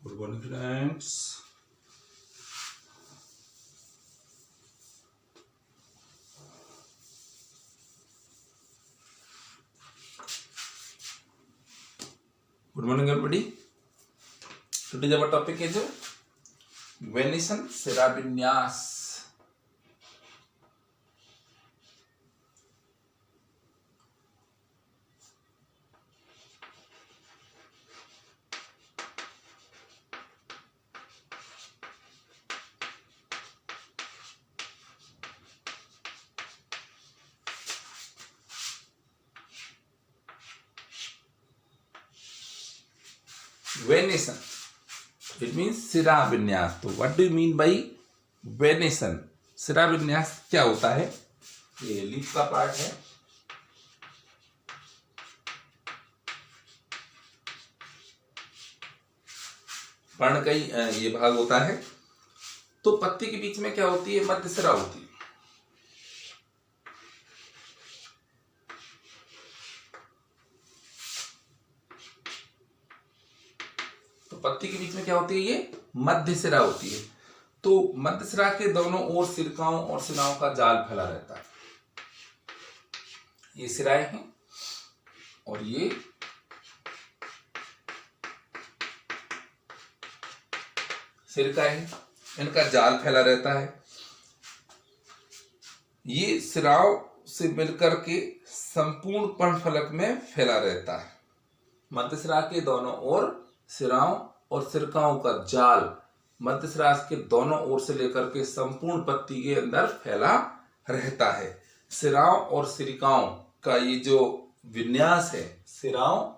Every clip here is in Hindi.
Good morning friends. Good morning everybody. Today our topic is Venetian शिलान्यास। Venetian, it means शिलान्यास। तो what do you mean by venation? शिलान्यास क्या होता है? ये लीफ का पार्ट है। पर्ण का ये भाग होता है। तो पत्ती के बीच में क्या होती है? मध्य शिरा होती है। पत्ती के बीच में क्या होती है? ये मध्य शिरा होती है। तो मध्य शिरा के दोनों ओर सिरकाओं और शिराओं का जाल फैला रहता है। ये शिराएं हैं और ये सिरकाएं हैं, इनका जाल फैला रहता है। ये शिराओं से मिलकर के संपूर्ण पर्णफलक में फैला रहता है। मध्य शिरा के दोनों ओर शिराओं और सिरकाओं का जाल मध्य शिरा के दोनों ओर से लेकर के संपूर्ण पत्ती के अंदर फैला रहता है। शिराओं और सिरकाओं का ये जो विन्यास है, शिराओं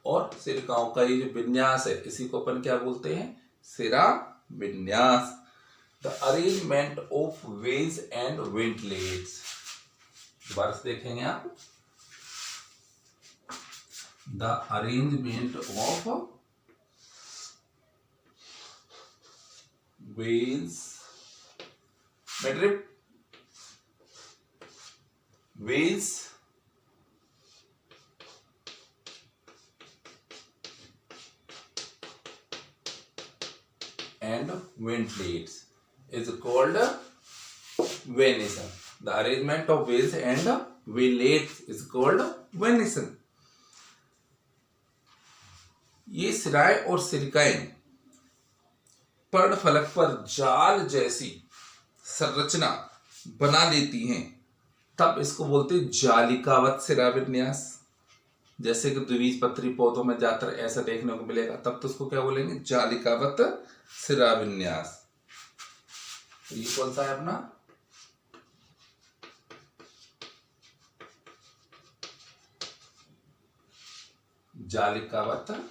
और सिरकाओं का ये जो विन्यास है, इसी को अपन क्या बोलते हैं? शिरा विन्यास। The arrangement of veins and veinlets. दोबारा से देखेंगे आप। The arrangement of veins, veins and ventlates is called venation. The arrangement of veins and ventlates is called venation. ये शिराएं और सिरकाएं पर्णफलक पर जाल जैसी संरचना बना लेती हैं, तब इसको बोलते हैं जालिकावत शिलान्यास। जैसे कि द्विबीजपत्री पौधों में ज्यादातर ऐसा देखने को मिलेगा, तब तो उसको क्या बोलेंगे? जालिकावत शिलान्यास। तो ये कौन सा है अपना? जालिकावत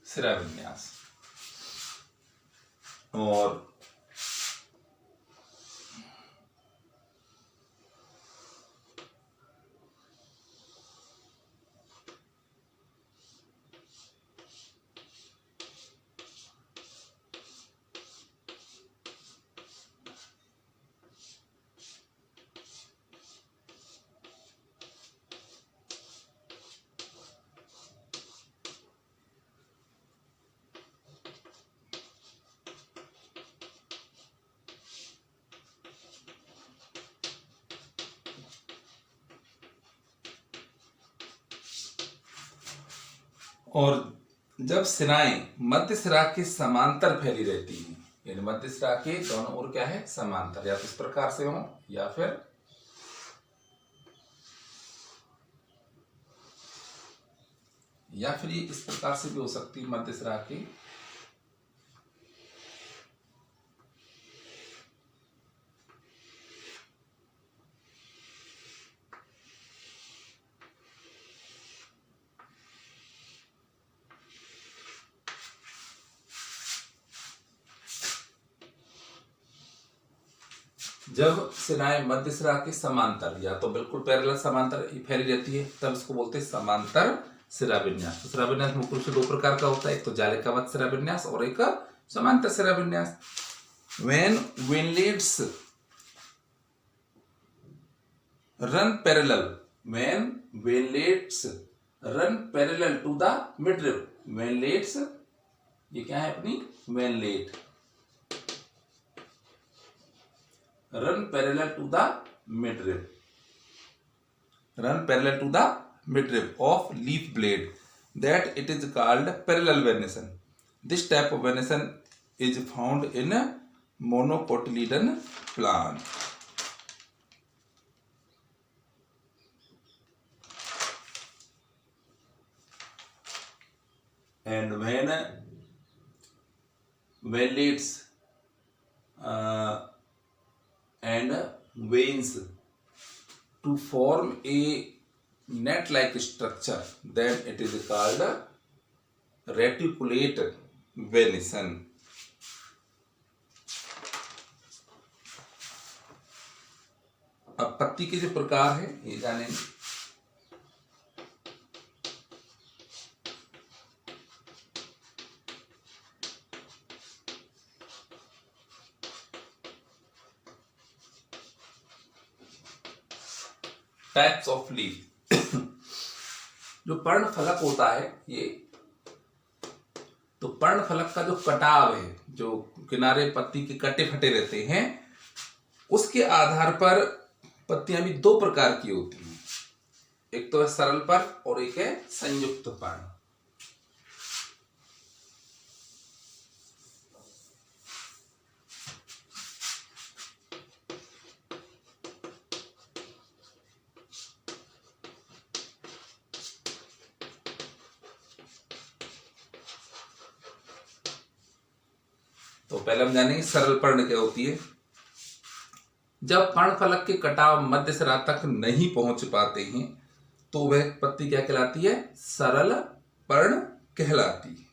शिलान्यास। और और जब शिराएं मध्य शिरा के समांतर फैली रहती हैं, यानी मध्य शिरा के दोनों ओर क्या है? समांतर, या तो इस प्रकार से हो या फिर ये इस प्रकार से भी हो सकती है। मध्य शिरा की जब शिराएं मध्य शिरा के समांतर या तो बिल्कुल पैरेलल समांतर फैली रहती है, तब इसको बोलते हैं समांतर शिलान्यास। तो शिलान्यास मुख्य रूप से दो प्रकार का होता है, एक तो जालिकावत शिलान्यास और एक समांतर शिलान्यास। When ventlets run parallel when wavelets run parallel to the midrib, wavelets, ये क्या है अपनी wavelet run parallel to the midrib, run parallel to the midrib of leaf blade, that it is called parallel venation. This type of venation is found in monocotyledon plant. And when wavelets and veins to form a net-like structure, then it is called reticulate venation. अब पत्ती के जो प्रकार है ये जानेंगे। टाइप्स ऑफ लीफ, जो पर्ण फलक होता है ये, तो पर्ण फलक का जो कटाव है, जो किनारे पत्ती के कटे फटे रहते हैं, उसके आधार पर पत्तियां भी दो प्रकार की होती हैं, एक तो है सरल पर्ण और एक है संयुक्त पर्ण। तो पहले हम जानेंगे सरल पर्ण क्या होती है। जब पर्ण फलक के कटाव मध्य सिरा तक नहीं पहुंच पाते हैं तो वह पत्ती क्या कहलाती है, सरल पर्ण कहलाती है।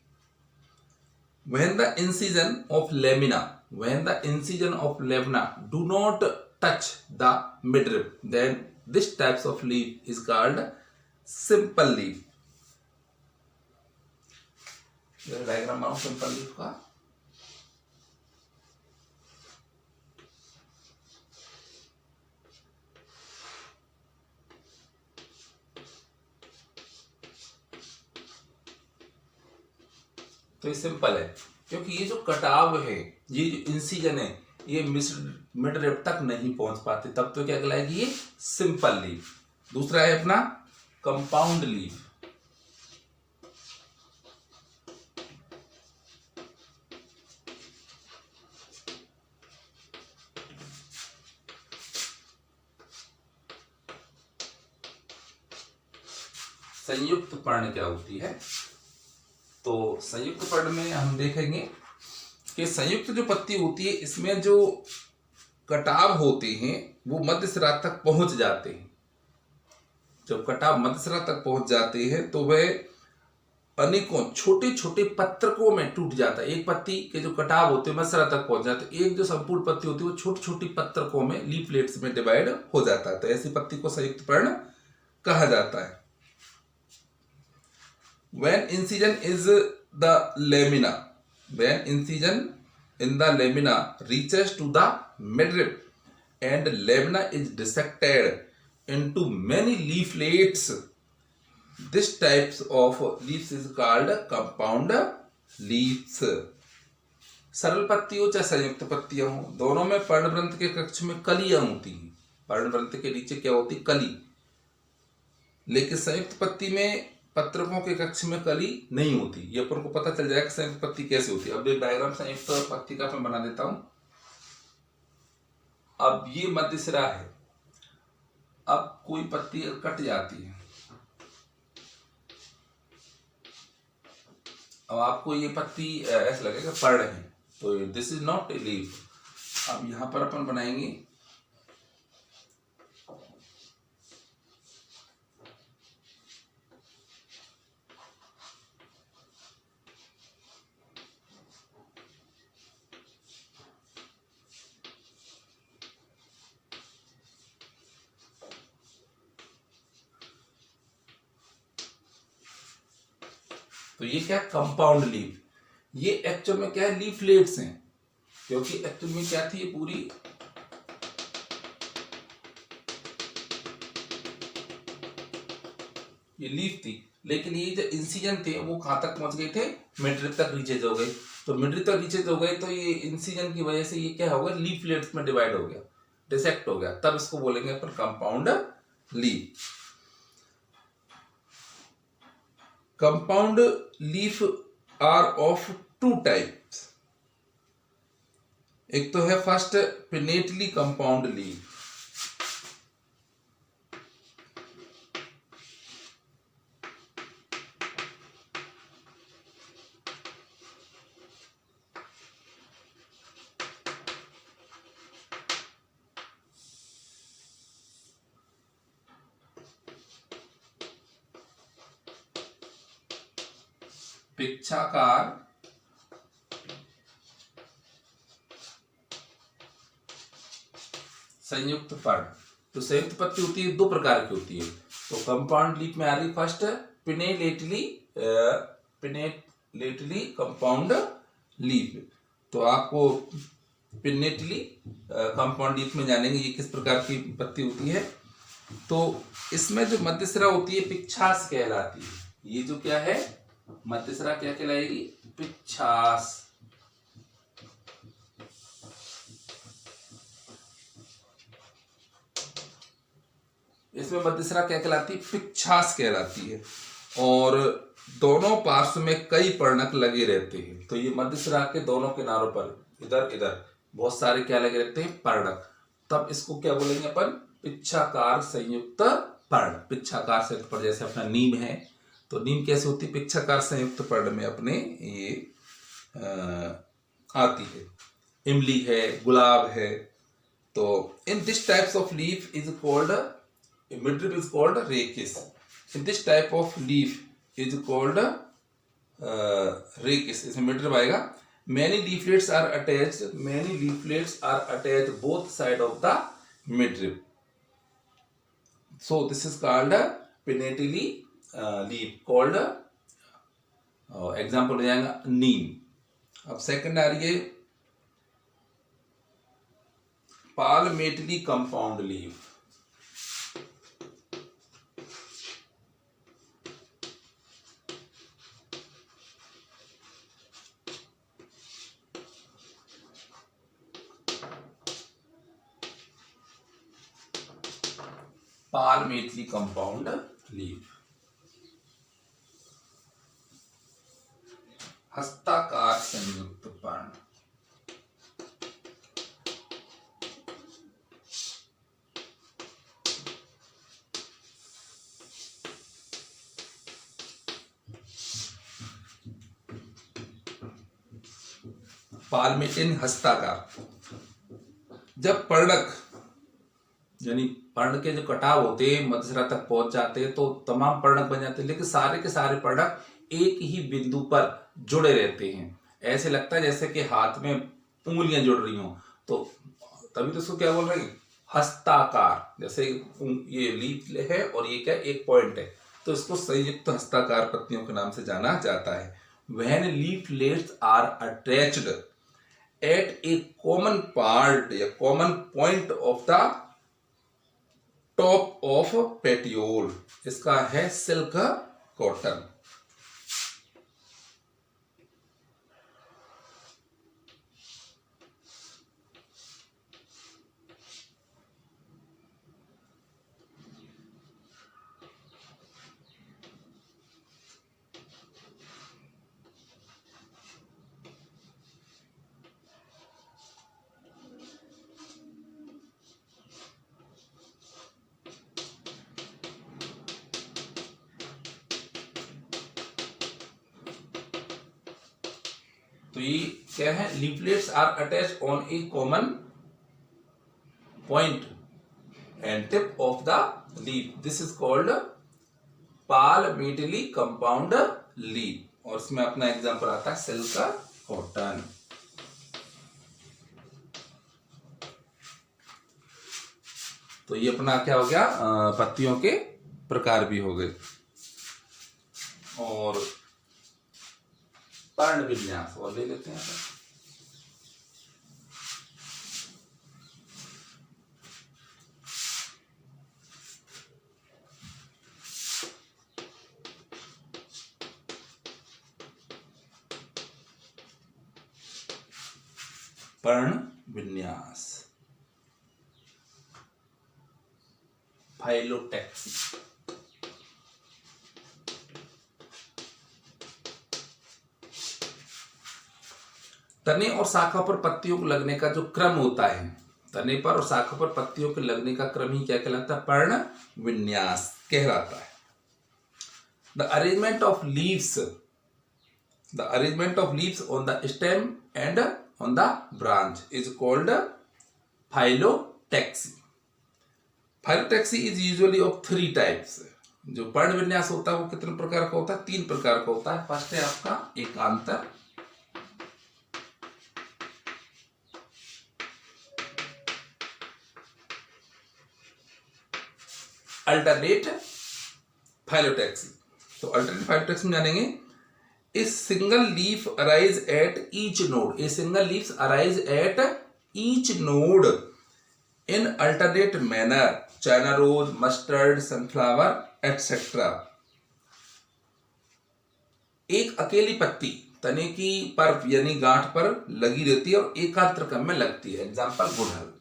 When the incision of lamina, when the incision of lamina do not touch the midrib, then this types of leaf is called simple leaf। Diagram बनाओ सिंपल लीफ का। तो ये सिंपल है क्योंकि ये जो कटाव है, ये जो इंसिजन है, ये मिड रिब तक नहीं पहुंच पाते, तब तो क्या कहलाएगी ये सिंपल लीफ। दूसरा है अपना कंपाउंड लीफ। संयुक्त पर्ण क्या होती है, तो संयुक्त पर्ण में हम देखेंगे कि संयुक्त जो पत्ती होती है इसमें जो कटाव होते हैं वो मध्य सिरा तक पहुंच जाते हैं। जब कटाव मध्य सिरा तक पहुंच जाते हैं तो वह अनेकों छोटे छोटे पत्रकों में टूट जाता है। एक पत्ती के जो कटाव होते हैं मध्य सिरा तक पहुंच जाते हैं, एक जो संपूर्ण पत्ती होती है वो छोटी छोटी पत्रकों में, लीफलेट्स में डिवाइड हो जाता है। तो ऐसी पत्ती को संयुक्त पर्ण कहा जाता है। When incision is the lamina, when incision in the lamina reaches to the midrib and lamina is dissected into many leaflets, this types of leaves is called compound leaves। सरल पत्ती हो चाहे संयुक्त पत्तियां हो, दोनों में पर्णवृंत के कक्ष में कलियां होती हैं। पर्णवृंत के नीचे क्या होती, कली। लेकिन संयुक्त पत्ती में पत्रकों के कक्ष में कली नहीं होती। ये अपन को पता चल जाएगा संयुक्त पत्ती कैसे होती है। अब एक डायग्राम संयुक्त पत्ती का मैं बना देता हूं। अब ये मध्य सिरा है, अब कोई पत्ती कट जाती है, अब आपको ये पत्ती ऐसा लगेगा पर्ण है, तो this is not a leaf. अब यहां पर अपन बनाएंगे तो ये क्या कंपाउंड लीफ। ये एक्चुअल में क्या है, लीफलेट्स हैं, क्योंकि एक्चुअल में क्या थी ये पूरी ये लीफ थी, लेकिन ये जो इंसिजन थे वो कहाँ तक पहुंच गए थे, मिडरिप तक रीचेज हो गए। तो मिडरिप तक रीचेज हो गए तो ये इंसिजन की वजह से ये क्या हो गया, लीफलेट्स में डिवाइड हो गया, डिसेक्ट हो गया, तब इसको बोलेंगे अपन compound leaf. Compound leaf are of two types. एक तो है फर्स्ट पिनेटली कंपाउंड लीफ। पिच्छाकार संयुक्त पर्ण। तो संयुक्त पत्ती होती है, दो प्रकार की होती है। तो कंपाउंड लीफ में आ रही फर्स्ट पिनेटली कंपाउंड लीफ। तो आपको पिनेटली कंपाउंड लीफ में जानेंगे ये किस प्रकार की पत्ती होती है। तो इसमें जो मध्यसिरा होती है पिच्छास कहलाती है। ये जो क्या है, मध्यसिरा क्या कहलाएगी, पिच्छास। इसमें मध्यसिरा क्या कहलाती है, पिच्छास कहलाती है। और दोनों पार्श्व में कई पर्णक लगे रहते हैं। तो ये मध्यसिरा के दोनों किनारों पर इधर इधर बहुत सारे क्या लगे रहते हैं, पर्णक। तब इसको क्या बोलेंगे अपन, पिच्छाकार संयुक्त पर्ण। पिच्छाकार संयुक्त पर्ण, जैसे अपना नीम है, तो नीम कैसे होती है, पिच्छाकार संयुक्त पर्ण में अपने ये आती है। इमली है, गुलाब है। तो in this types of leaf is called, midrib is called rachis. In this type of leaf is called rachis. इसमें midrib आएगा। Many leaflets are attached both side of the midrib. So this is called pinnately leaf called example हो जाएगा नीम। अब सेकंड आ रही है palmately compound leaf। palmately compound leaf, हस्ताकार संयुक्त पर्ण। पाल्मेटिन हस्ताकार। जब पर्णक यानी पर्ण के जो कटाव होते हैं मध्यसिरा तक पहुंच जाते हैं तो तमाम पर्णक बन जाते हैं, लेकिन सारे के सारे पर्णक एक ही बिंदु पर जुड़े रहते हैं। ऐसे लगता है जैसे कि हाथ में उंगलियां जुड़ रही हों। तो तभी तो इसको क्या बोल रहे हैं, हस्ताकार। जैसे ये लीफ है और ये क्या एक पॉइंट है, तो इसको संयुक्त हस्ताकार पत्तियों के नाम से जाना जाता है। When leaflets are attached at a common part या common point of the top of petiole, इसका है सिल्क कॉटन। तो ये क्या है, leaflets are attached on a common point and tip of the leaf, this is called palmately compound leaf. और इसमें अपना एग्जांपल आता है सिल्क कॉटन। तो ये अपना क्या हो गया, पत्तियों के प्रकार भी हो गए। और पर्ण विन्यास और ले लेते हैं। पर्ण विन्यास, फाइलोटैक्सी। तने और शाखा पर पत्तियों को लगने का जो क्रम होता है, तने पर और शाखा पर पत्तियों के लगने का क्रम ही क्या कहलाता है? पर्ण विन्यास कहलाता है। The arrangement of leaves, the arrangement of leaves on the stem and on the branch is called phyllotaxy. Phyllotaxy is usually of 3 types. जो पर्ण विन्यास होता है वो कितने प्रकार का होता है? 3 प्रकार का होता है। फर्स्ट है आपका एकांतर, अल्टरनेट फाइलोटैक्सी। तो अल्टरनेट फाइलोटैक्सी में जानेंगे, a single leaf arise at each node, a single leaves arise at each node in alternate manner, China rose, mustard, sunflower etcetera. एक अकेली पत्ती तने की पर यानी गांठ पर लगी रहती है और एकांतर क्रम में लगती है। एग्जाम्पल गुड़हल।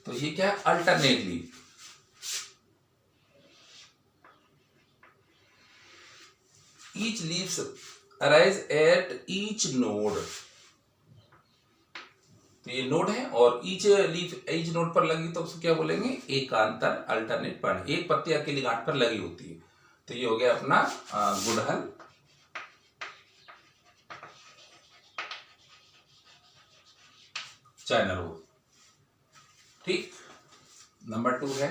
तो ये क्या है? Alternate leaf. Each leaves arise at each node, तो ये नोड है और ईच लीफ ईच नोड पर लगी तो उसको क्या बोलेंगे? एकांतर, अल्टरनेट पर्ण। एक पत्ती अकेली गांठ पर लगी होती है। तो ये हो गया अपना गुड़हल, चाइना रोज। ठीक, नंबर 2 है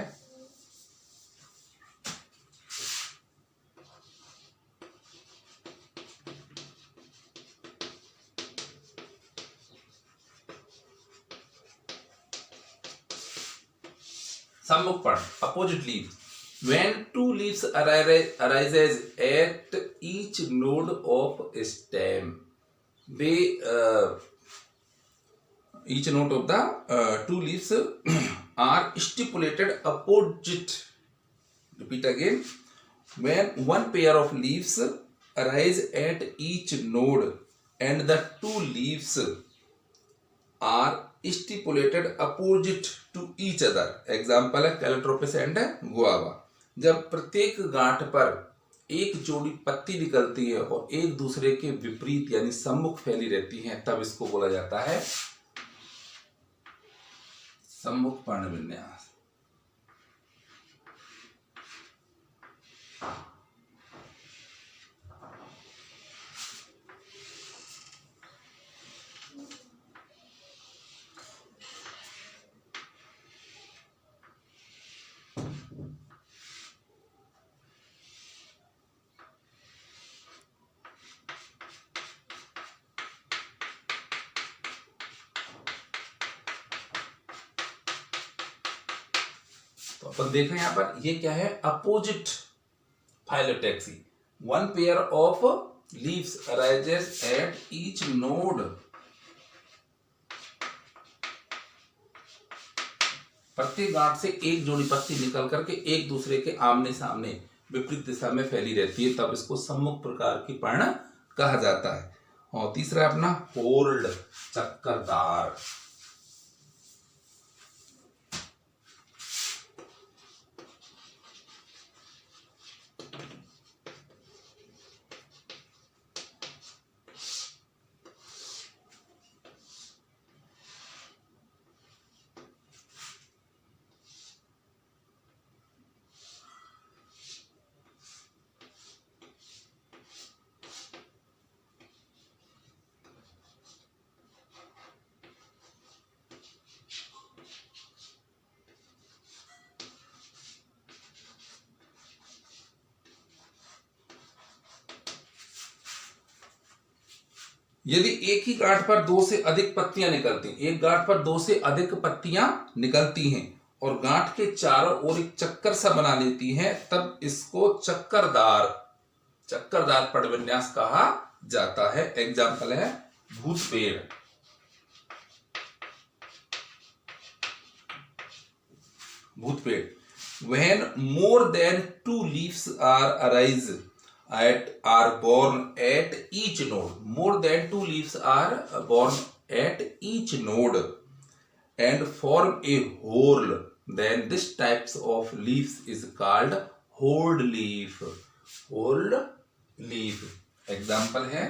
सम्मुख पर्ण, opposite leaf. When 2 leaves arises at each node of stem, they each node of the 2 leaves are stipulated opposite. Repeat again. When one pair of leaves arise at each node and the 2 leaves are stipulated opposite to each other. Example है कैलोट्रोपिस एंड गुआवा। जब प्रत्येक गांठ पर एक जोड़ी पत्ती निकलती है और एक दूसरे के विपरीत यानी सम्मुख फैली रहती हैं, तब इसको बोला जाता है सम्मुख पर्ण विन्यास। तो अपन देख रहे हैं यहां पर, ये क्या है? Opposite phyllotaxy. One pair of leaves arises eight each node, प्रत्येक गांठ से एक जोड़ी पत्ती निकल करके एक दूसरे के आमने सामने विपरीत दिशा में फैली रहती है, तब इसको सम्मुख प्रकार की पर्ण कहा जाता है। और तीसरा अपना होल्ड, चक्करदार। यदि एक ही गांठ पर दो से अधिक पत्तियां निकलती, एक गांठ पर दो से अधिक पत्तियां निकलती हैं और गांठ के चारों ओर एक चक्कर सा बना लेती हैं, तब इसको चक्करदार पड़विन्यास कहा जाता है। एग्जाम्पल है भूत पेड़। When more than two leaves are born at each node. More than two leaves are born at each node and form a whorl. Then this types of leaves is called whorled leaf. Whorled leaf. Example है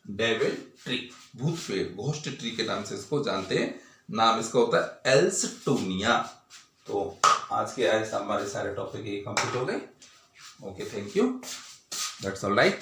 डेविल ट्री, भूत पेड़, घोस्ट ट्री के नाम से इसको जानते हैं। नाम इसका होता है एल्सटोनिया। तो आज के हमारे सारे टॉपिक ये कंप्लीट हो गए। Okay, thank you, that's all right.